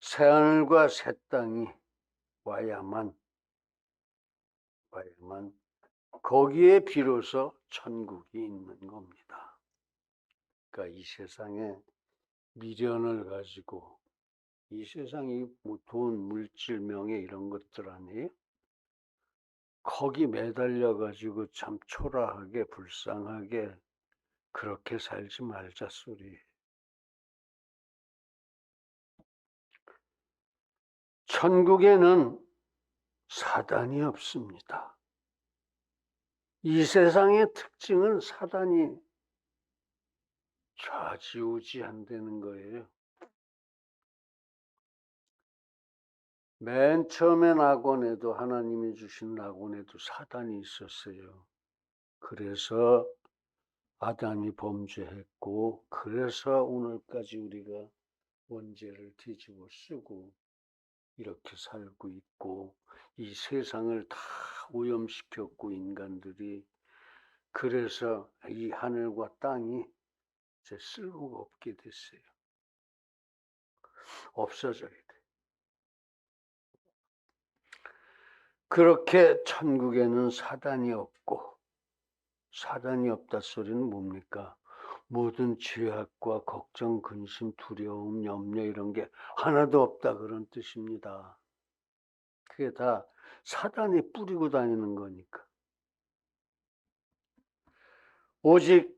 새하늘과 새 땅이 와야만 거기에 비로소 천국이 있는 겁니다. 그러니까 이 세상에 미련을 가지고 이 세상이 뭐 돈, 물질, 명예 이런 것들 아니에요? 거기 매달려 가지고 참 초라하게 불쌍하게 그렇게 살지 말자 소리. 천국에는 사단이 없습니다. 이 세상의 특징은 사단이 좌지우지한다는 거예요. 맨 처음에 낙원에도 하나님이 주신 낙원에도 사단이 있었어요. 그래서 아담이 범죄했고 그래서 오늘까지 우리가 원죄를 뒤집어 쓰고 이렇게 살고 있고 이 세상을 다 오염시켰고 인간들이 그래서 이 하늘과 땅이 이제 쓸모가 없게 됐어요. 없어져야 돼. 그렇게 천국에는 사단이 없고 사단이 없다 소리는 뭡니까? 모든 죄악과 걱정, 근심, 두려움, 염려 이런 게 하나도 없다 그런 뜻입니다. 그게 다 사단이 뿌리고 다니는 거니까. 오직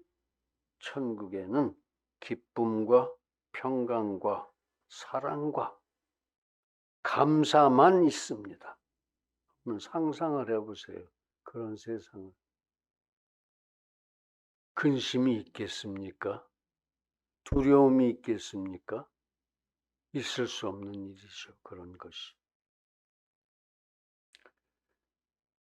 천국에는 기쁨과 평강과 사랑과 감사만 있습니다. 한번 상상을 해보세요. 그런 세상을. 근심이 있겠습니까? 두려움이 있겠습니까? 있을 수 없는 일이죠. 그런 것이.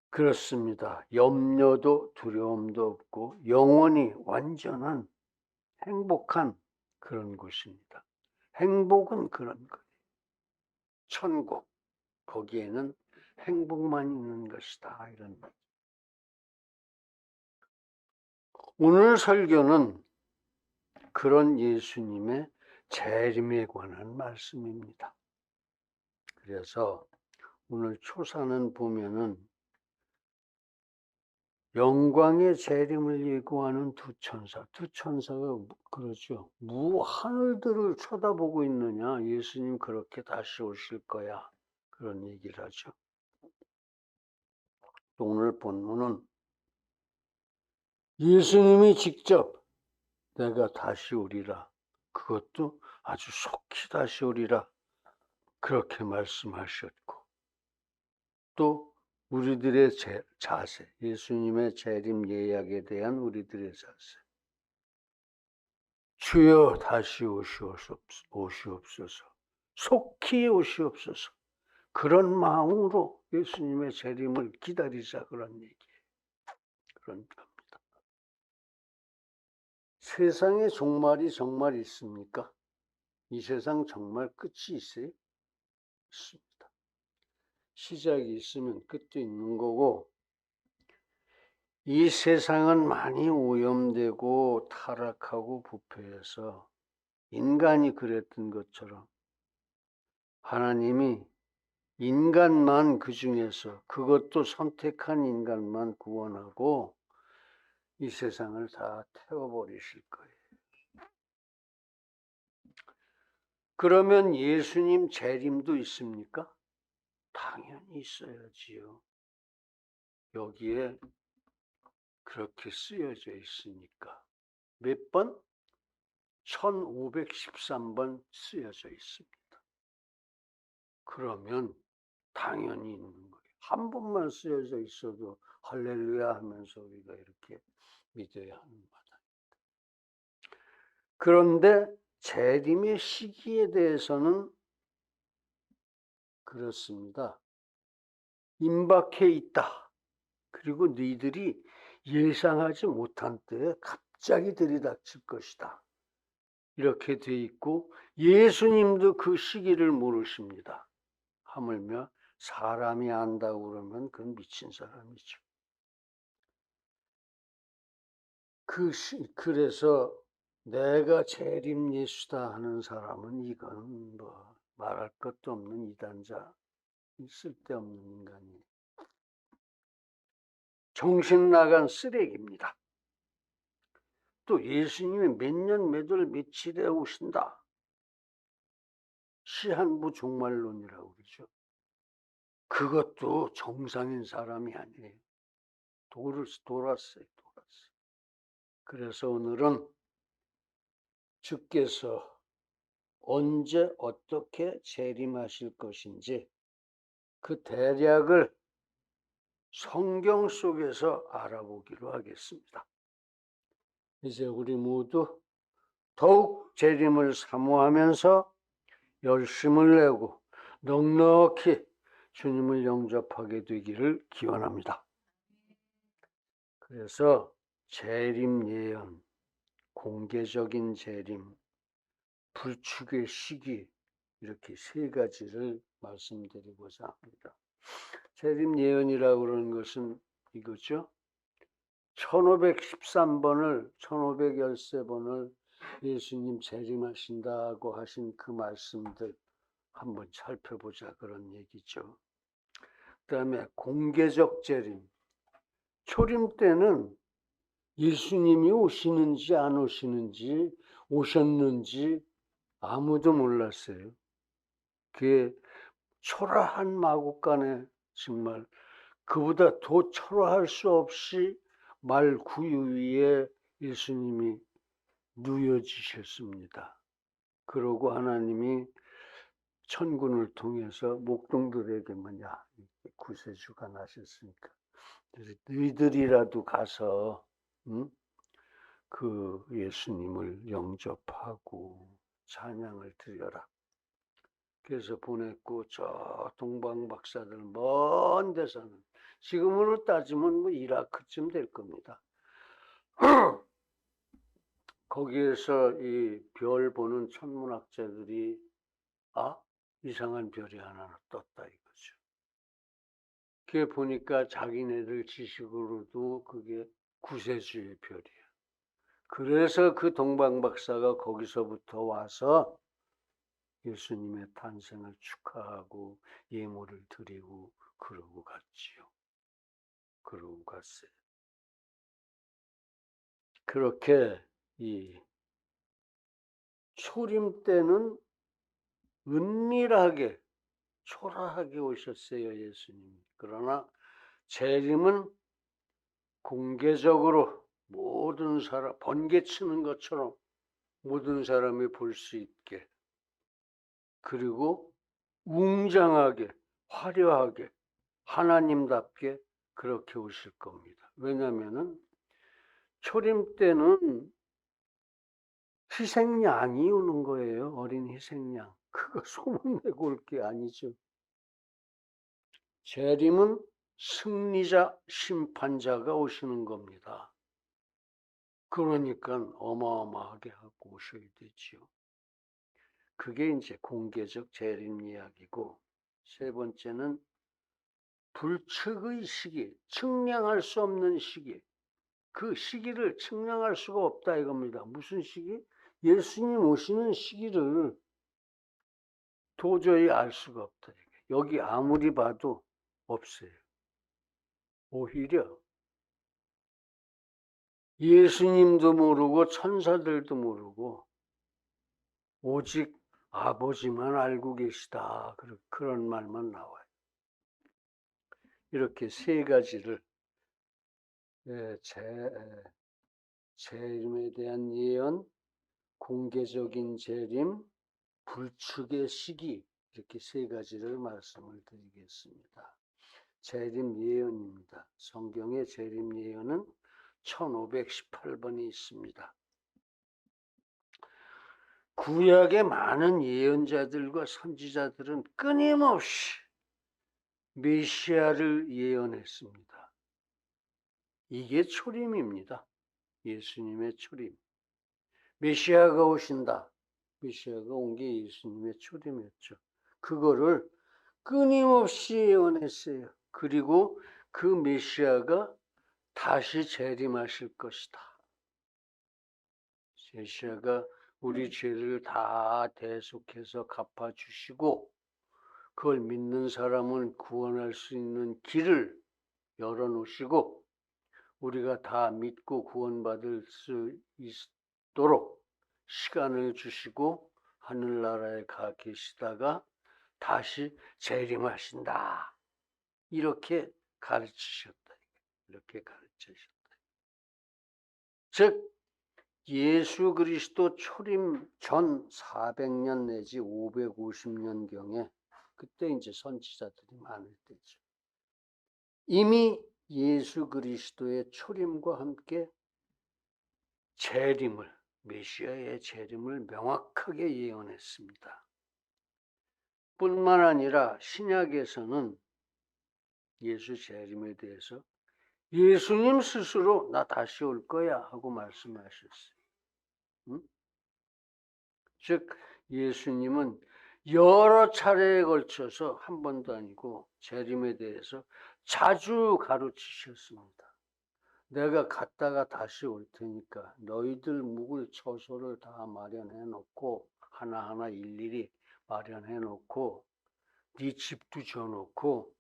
그렇습니다. 염려도 두려움도 없고 영원히 완전한 행복한 그런 곳입니다. 행복은 그런 거예요. 천국, 거기에는 행복만 있는 것이다. 이런 거죠. 오늘 설교는 그런 예수님의 재림에 관한 말씀입니다. 그래서 오늘 초사는 보면은 영광의 재림을 예고하는 두 천사가 그러죠. 하늘들을 쳐다보고 있느냐. 예수님 그렇게 다시 오실 거야. 그런 얘기를 하죠. 또 오늘 본문은 예수님이 직접 내가 다시 오리라. 그것도 아주 속히 다시 오리라. 그렇게 말씀하셨고 또 우리들의 자세, 예수님의 재림 예약에 대한 우리들의 자세. 주여 다시 오시옵소서. 속히 오시옵소서. 그런 마음으로 예수님의 재림을 기다리자 그런 얘기예요. 그런 겁니다. 세상에 종말이 정말 있습니까? 이 세상 정말 끝이 있어요? 있습니다. 시작이 있으면 끝도 있는 거고 이 세상은 많이 오염되고 타락하고 부패해서 인간이 그랬던 것처럼 하나님이 인간만 그 중에서 그것도 선택한 인간만 구원하고 이 세상을 다 태워버리실 거예요. 그러면 예수님 재림도 있습니까? 당연히 있어야지요. 여기에 그렇게 쓰여져 있으니까. 몇 번? 1513번 쓰여져 있습니다. 그러면 당연히 있는 거예요. 한 번만 쓰여져 있어도 할렐루야 하면서 우리가 이렇게 믿어야 하는 마당입니다. 그런데 재림의 시기에 대해서는 그렇습니다. 임박해 있다. 그리고 너희들이 예상하지 못한 때에 갑자기 들이닥칠 것이다. 이렇게 돼 있고 예수님도 그 시기를 모르십니다. 하물며 사람이 안다고 그러면 그건 미친 사람이죠. 그래서 내가 재림 예수다 하는 사람은 이건 말할 것도 없는 이단자, 쓸데없는 인간이. 정신 나간 쓰레기입니다. 또 예수님이 몇 년 몇 월 며칠에 오신다. 시한부 종말론이라고 그러죠. 그것도 정상인 사람이 아니에요. 돌았어요. 그래서 오늘은 주께서 언제 어떻게 재림하실 것인지 그 대략을 성경 속에서 알아보기로 하겠습니다. 이제 우리 모두 더욱 재림을 사모하면서 열심을 내고 넉넉히 주님을 영접하게 되기를 기원합니다. 그래서 재림 예언, 공개적인 재림, 불축의 시기, 이렇게 세 가지를 말씀드리고자 합니다. 재림 예언이라고 그러는 것은 이거죠. 1513번을 1513번을 예수님 재림하신다고 하신 그 말씀들 한번 살펴보자, 그런 얘기죠. 그 다음에 공개적 재림. 초림 때는 예수님이 오시는지 안 오시는지, 오셨는지 아무도 몰랐어요. 그게 초라한 마국간에 정말 그보다 더 초라할 수 없이 말 구유 위에 예수님이 누워지셨습니다. 그러고 하나님이 천군을 통해서 목동들에게 뭐냐, 구세주가 나셨으니까 너희들이라도 가서 그 예수님을 영접하고 찬양을 드려라. 그래서 보냈고, 저 동방 박사들 먼 데서는 지금으로 따지면 뭐 이라크쯤 될 겁니다. 거기에서 이 별 보는 천문학자들이 이상한 별이 하나 떴다 이거죠. 그게 보니까 자기네들 지식으로도 그게 구세주의 별이에요. 그래서 그 동방 박사가 거기서부터 와서 예수님의 탄생을 축하하고 예물을 드리고 그러고 갔지요. 그러고 갔어요. 그렇게 이 초림 때는 은밀하게 초라하게 오셨어요, 예수님. 그러나 재림은 공개적으로 모든 사람, 번개치는 것처럼 모든 사람이 볼 수 있게, 그리고 웅장하게, 화려하게, 하나님답게 그렇게 오실 겁니다. 왜냐하면 초림 때는 희생양이 오는 거예요. 어린 희생양. 그거 소문내고 올 게 아니죠. 재림은 승리자, 심판자가 오시는 겁니다. 그러니까 어마어마하게 하고 오셔야 되지요. 그게 이제 공개적 재림 이야기고, 세 번째는 불측의 시기, 측량할 수 없는 시기. 그 시기를 측량할 수가 없다 이겁니다. 무슨 시기? 예수님 오시는 시기를 도저히 알 수가 없다. 여기 아무리 봐도 없어요. 오히려 예수님도 모르고 천사들도 모르고 오직 아버지만 알고 계시다. 그런 말만 나와요. 이렇게 세 가지를 재림에 대한 예언, 공개적인 재림, 불축의 시기, 이렇게 세 가지를 말씀을 드리겠습니다. 재림 예언입니다. 성경의 재림 예언은 1518번이 있습니다. 구약의 많은 예언자들과 선지자들은 끊임없이 메시아를 예언했습니다. 이게 초림입니다. 예수님의 초림. 메시아가 오신다. 메시아가 온 게 예수님의 초림이었죠. 그거를 끊임없이 예언했어요. 그리고 그 메시아가 다시 재림하실 것이다. 메시아가 우리 죄를 다 대속해서 갚아주시고 그걸 믿는 사람은 구원할 수 있는 길을 열어놓으시고 우리가 다 믿고 구원받을 수 있도록 시간을 주시고 하늘나라에 가 계시다가 다시 재림하신다. 이렇게 가르치셨다. 이렇게 가르치셨다. 즉 예수 그리스도 초림 전 400년 내지 550년경에 그때 이제 선지자들이 많을 때죠. 이미 예수 그리스도의 초림과 함께 재림을, 메시아의 재림을 명확하게 예언했습니다. 뿐만 아니라 신약에서는 예수 재림에 대해서 예수님 스스로 나 다시 올 거야 하고 말씀하셨어요. 응? 즉 예수님은 여러 차례에 걸쳐서 한 번도 아니고 재림에 대해서 자주 가르치셨습니다. 내가 갔다가 다시 올 테니까 너희들 묵을 처소를 다 마련해 놓고 하나하나 일일이 마련해 놓고 네 집도 줘 놓고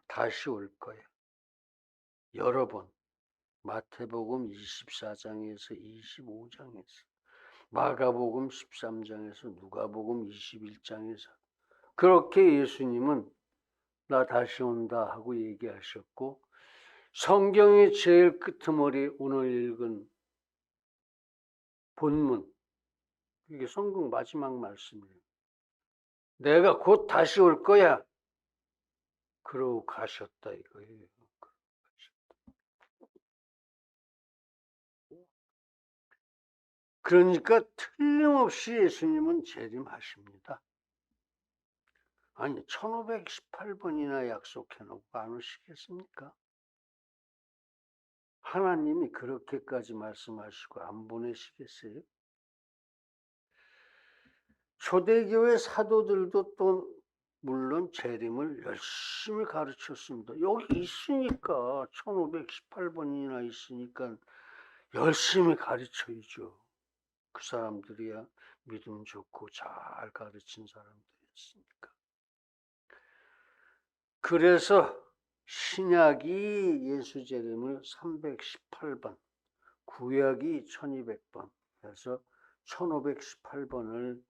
다시 올 거야. 여러 번 마태복음 24장에서 25장에서 마가복음 13장에서 누가복음 21장에서 그렇게 예수님은 나 다시 온다 하고 얘기하셨고 성경의 제일 끄트머리 오늘 읽은 본문 이게 성경 마지막 말씀이에요. 내가 곧 다시 올 거야. 그러고 가셨다 이거예요. 그러니까 틀림없이 예수님은 재림하십니다. 아니 1518번이나 약속해놓고 안 오시겠습니까? 하나님이 그렇게까지 말씀하시고 안 보내시겠어요? 초대교회 사도들도 또 물론 재림을 열심히 가르쳤습니다. 여기 있으니까 1518번이나 있으니까 열심히 가르쳐야죠. 그 사람들이야 믿음 좋고 잘 가르친 사람들이었으니까. 그래서 신약이 예수 재림을 318번, 구약이 1200번, 그래서 1518번을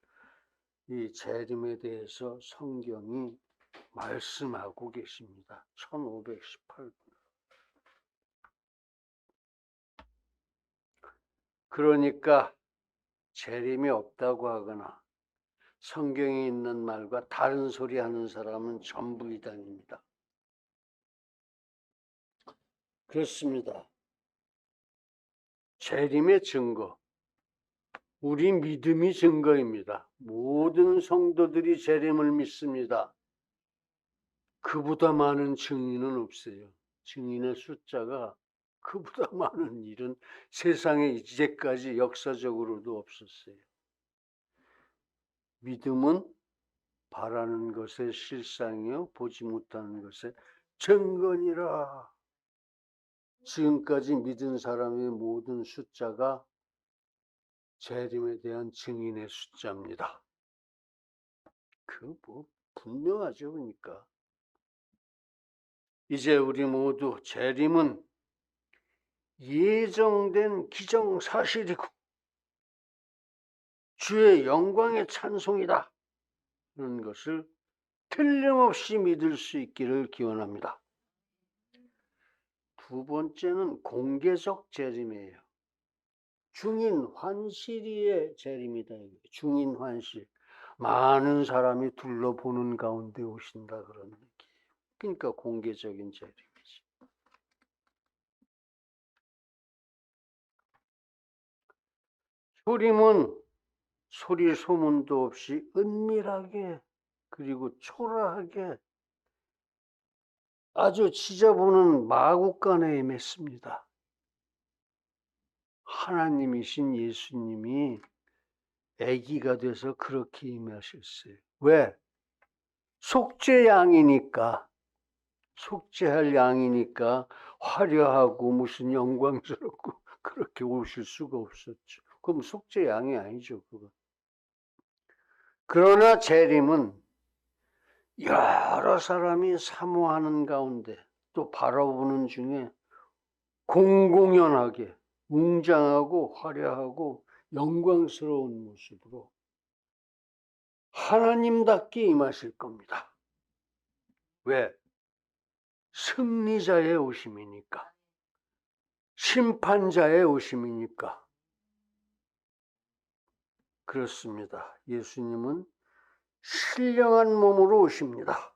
이 재림에 대해서 성경이 말씀하고 계십니다. 1518번. 그러니까 재림이 없다고 하거나 성경에 있는 말과 다른 소리 하는 사람은 전부 이단입니다. 그렇습니다. 재림의 증거, 우리 믿음이 증거입니다. 모든 성도들이 재림을 믿습니다. 그보다 많은 증인은 없어요. 증인의 숫자가 그보다 많은 일은 세상에 이제까지 역사적으로도 없었어요. 믿음은 바라는 것의 실상이요 보지 못하는 것의 증거니라. 지금까지 믿은 사람의 모든 숫자가 재림에 대한 증인의 숫자입니다. 분명하죠. 그러니까 이제 우리 모두 재림은 예정된 기정사실이고 주의 영광의 찬송이다. 그런 것을 틀림없이 믿을 수 있기를 기원합니다. 두 번째는 공개적 재림이에요. 중인환실의 재림이다. 중인환실. 많은 사람이 둘러보는 가운데 오신다 그런 얘기예요. 그러니까 공개적인 재림이지. 초림은 소리 소문도 없이 은밀하게 그리고 초라하게 아주 지저분한 마국간에 임했습니다. 하나님이신 예수님이 아기가 돼서 그렇게 임하셨어요. 왜? 속죄양이니까. 속죄할 양이니까 화려하고 무슨 영광스럽고 그렇게 오실 수가 없었죠. 그럼 속죄 양이 아니죠, 그거. 그러나 재림은 여러 사람이 사모하는 가운데 또 바라보는 중에 공공연하게 웅장하고 화려하고 영광스러운 모습으로 하나님답게 임하실 겁니다. 왜? 승리자의 오심이니까. 심판자의 오심이니까. 그렇습니다. 예수님은 신령한 몸으로 오십니다.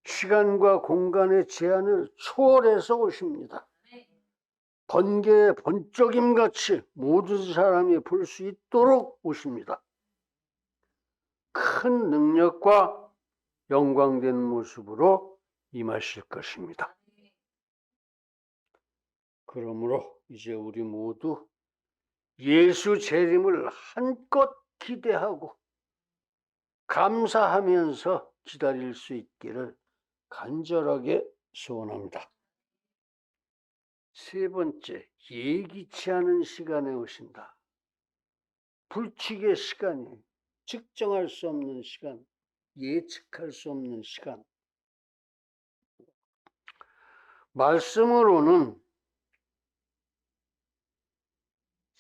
시간과 공간의 제한을 초월해서 오십니다. 번개의 번쩍임같이 모든 사람이 볼 수 있도록 오십니다. 큰 능력과 영광된 모습으로 임하실 것입니다. 그러므로 이제 우리 모두 예수 재림을 한껏 기대하고 감사하면서 기다릴 수 있기를 간절하게 소원합니다. 세 번째, 예기치 않은 시간에 오신다. 불측의 시간이에요. 측정할 수 없는 시간, 예측할 수 없는 시간. 말씀으로는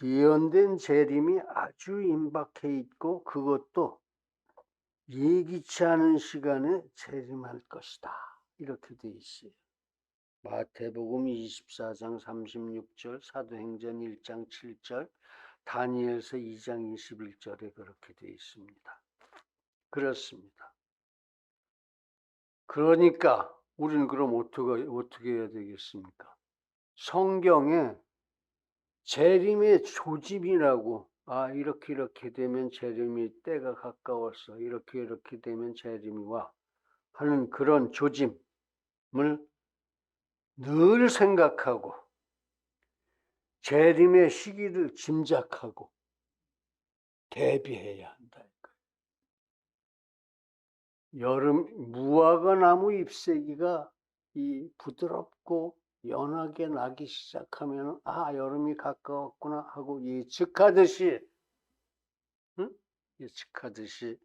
예언된 재림이 아주 임박해 있고 그것도 예기치 않은 시간에 재림할 것이다. 이렇게 돼 있어요. 마태복음 24장 36절, 사도행전 1장 7절, 다니엘서 2장 21절에 그렇게 돼 있습니다. 그렇습니다. 그러니까 우리는 그럼 어떻게 해야 되겠습니까? 성경에 재림의 조짐이라고, 이렇게 되면 재림이 때가 가까웠어, 이렇게 되면 재림이 와 하는 그런 조짐을 늘 생각하고 재림의 시기를 짐작하고 대비해야 한다. 여름 무화과 나무 잎새기가 이 부드럽고 연하게 나기 시작하면 여름이 가까웠구나 하고 예측하듯이 예측하듯이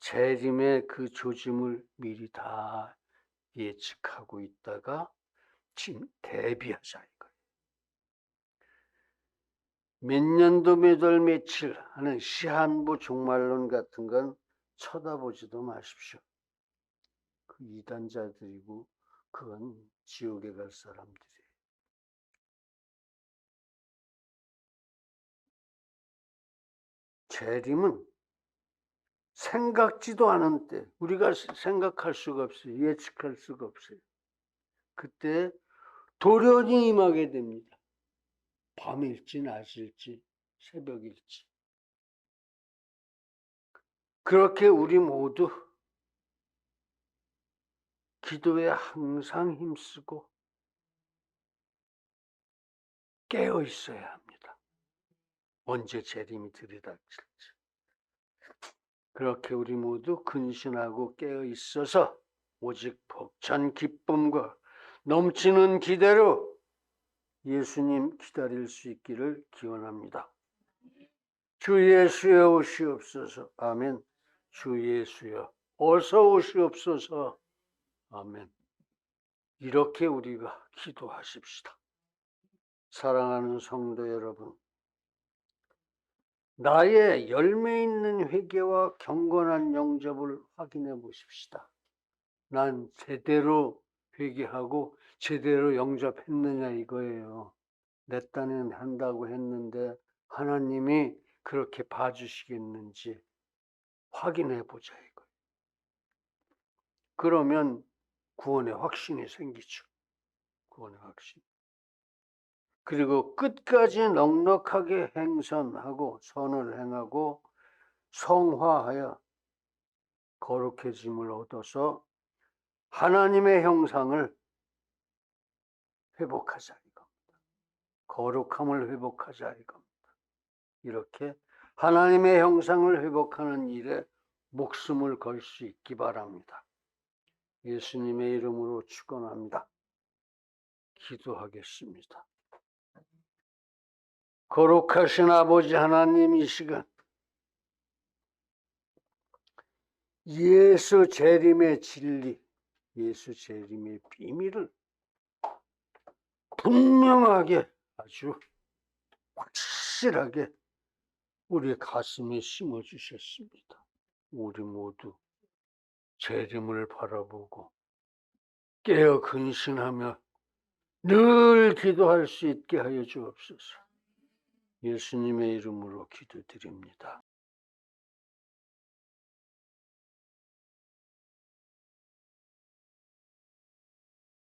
재림의 그 조짐을 미리 다 예측하고 있다가 지금 대비하자 이거예요. 몇 년도 몇 월 며칠 하는 시한부 종말론 같은 건 쳐다보지도 마십시오. 그 이단자들이고 그건 지옥에 갈 사람들이에요. 재림은 생각지도 않은 때, 우리가 생각할 수가 없어요. 예측할 수가 없어요. 그때 돌연히 임하게 됩니다. 밤일지 낮일지 새벽일지. 그렇게 우리 모두 기도에 항상 힘쓰고 깨어 있어야 합니다. 언제 재림이 들이닥칠지. 그렇게 우리 모두 근신하고 깨어 있어서 오직 벅찬 기쁨과 넘치는 기대로 예수님 기다릴 수 있기를 기원합니다. 주 예수여 오시옵소서. 아멘. 주 예수여 어서 오시옵소서. 아멘. 이렇게 우리가 기도하십시다. 사랑하는 성도 여러분, 나의 열매 있는 회개와 경건한 영접을 확인해 보십시다. 난 제대로 회개하고 제대로 영접했느냐 이거예요. 내 딴엔 한다고 했는데 하나님이 그렇게 봐주시겠는지 확인해 보자 이거예요. 그러면 구원의 확신이 생기죠. 구원의 확신. 그리고 끝까지 넉넉하게 행선하고 선을 행하고 성화하여 거룩해짐을 얻어서 하나님의 형상을 회복하자 이겁니다. 거룩함을 회복하자 이겁니다. 이렇게 하나님의 형상을 회복하는 일에 목숨을 걸 수 있기 바랍니다. 예수님의 이름으로 축원합니다. 기도하겠습니다. 거룩하신 아버지 하나님, 이 시간 예수 재림의 진리, 예수 재림의 비밀을 분명하게, 아주 확실하게 우리 가슴에 심어주셨습니다. 우리 모두 재림을 바라보고 깨어 근신하며 늘 기도할 수 있게 하여 주옵소서. 예수님의 이름으로 기도드립니다.